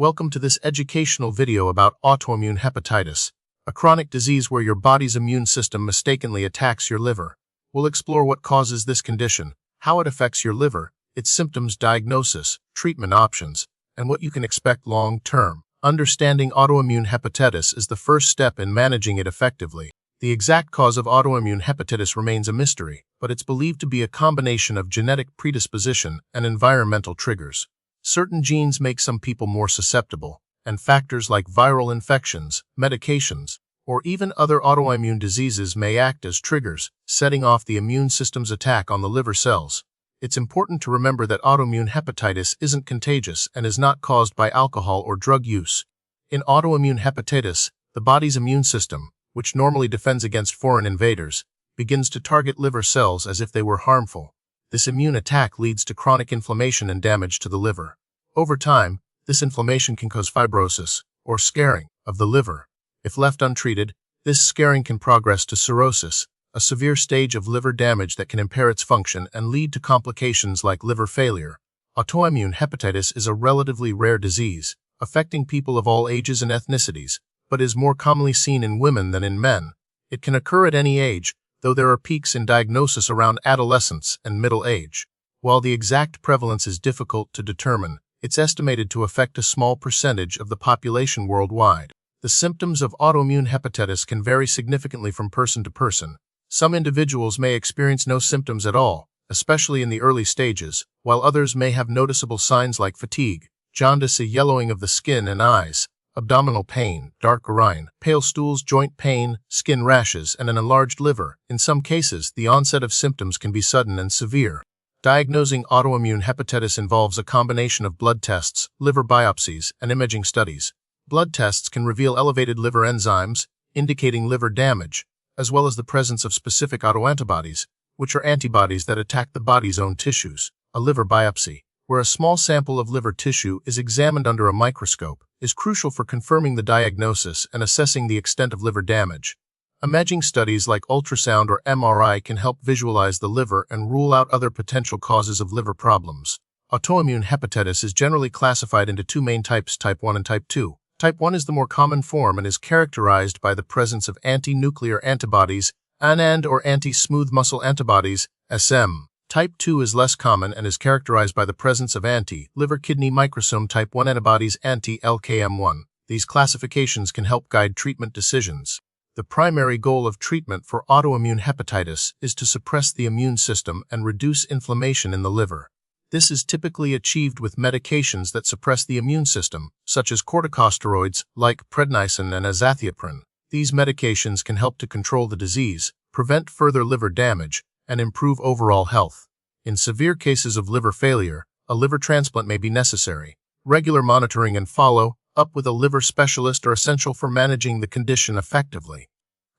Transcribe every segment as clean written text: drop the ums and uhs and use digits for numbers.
Welcome to this educational video about autoimmune hepatitis, a chronic disease where your body's immune system mistakenly attacks your liver. We'll explore what causes this condition, how it affects your liver, its symptoms, diagnosis, treatment options, and what you can expect long-term. Understanding autoimmune hepatitis is the first step in managing it effectively. The exact cause of autoimmune hepatitis remains a mystery, but it's believed to be a combination of genetic predisposition and environmental triggers. Certain genes make some people more susceptible, and factors like viral infections, medications, or even other autoimmune diseases may act as triggers, setting off the immune system's attack on the liver cells. It's important to remember that autoimmune hepatitis isn't contagious and is not caused by alcohol or drug use. In autoimmune hepatitis, the body's immune system, which normally defends against foreign invaders, begins to target liver cells as if they were harmful. This immune attack leads to chronic inflammation and damage to the liver. Over time, this inflammation can cause fibrosis, or scarring, of the liver. If left untreated, this scarring can progress to cirrhosis, a severe stage of liver damage that can impair its function and lead to complications like liver failure. Autoimmune hepatitis is a relatively rare disease, affecting people of all ages and ethnicities, but is more commonly seen in women than in men. It can occur at any age, though there are peaks in diagnosis around adolescence and middle age. While the exact prevalence is difficult to determine, it's estimated to affect a small percentage of the population worldwide. The symptoms of autoimmune hepatitis can vary significantly from person to person. Some individuals may experience no symptoms at all, especially in the early stages, while others may have noticeable signs like fatigue, jaundice, a yellowing of the skin and eyes, abdominal pain, dark urine, pale stools, joint pain, skin rashes, and an enlarged liver. In some cases, the onset of symptoms can be sudden and severe. Diagnosing autoimmune hepatitis involves a combination of blood tests, liver biopsies, and imaging studies. Blood tests can reveal elevated liver enzymes, indicating liver damage, as well as the presence of specific autoantibodies, which are antibodies that attack the body's own tissues. A liver biopsy, where a small sample of liver tissue is examined under a microscope, is crucial for confirming the diagnosis and assessing the extent of liver damage. Imaging studies like ultrasound or MRI can help visualize the liver and rule out other potential causes of liver problems. Autoimmune hepatitis is generally classified into two main types, type 1 and type 2. Type 1 is the more common form and is characterized by the presence of anti-nuclear antibodies, ANAND, or anti-smooth muscle antibodies, SM. Type 2 is less common and is characterized by the presence of anti-liver kidney microsome type 1 antibodies, anti-LKM1. These classifications can help guide treatment decisions. The primary goal of treatment for autoimmune hepatitis is to suppress the immune system and reduce inflammation in the liver. This is typically achieved with medications that suppress the immune system, such as corticosteroids like prednisone and azathioprine. These medications can help to control the disease, prevent further liver damage, and improve overall health. In severe cases of liver failure, a liver transplant may be necessary. Regular monitoring and follow-up with a liver specialist are essential for managing the condition effectively.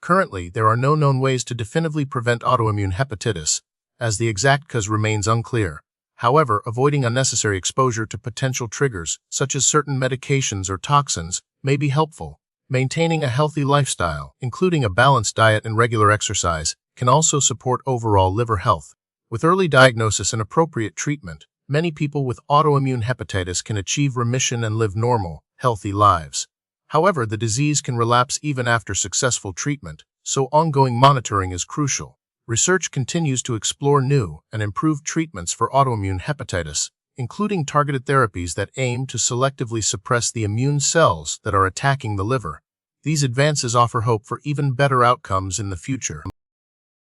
Currently, there are no known ways to definitively prevent autoimmune hepatitis, as the exact cause remains unclear. However, avoiding unnecessary exposure to potential triggers, such as certain medications or toxins, may be helpful. Maintaining a healthy lifestyle, including a balanced diet and regular exercise, can also support overall liver health. With early diagnosis and appropriate treatment, many people with autoimmune hepatitis can achieve remission and live normal, healthy lives. However, the disease can relapse even after successful treatment, so ongoing monitoring is crucial. Research continues to explore new and improved treatments for autoimmune hepatitis, including targeted therapies that aim to selectively suppress the immune cells that are attacking the liver. These advances offer hope for even better outcomes in the future.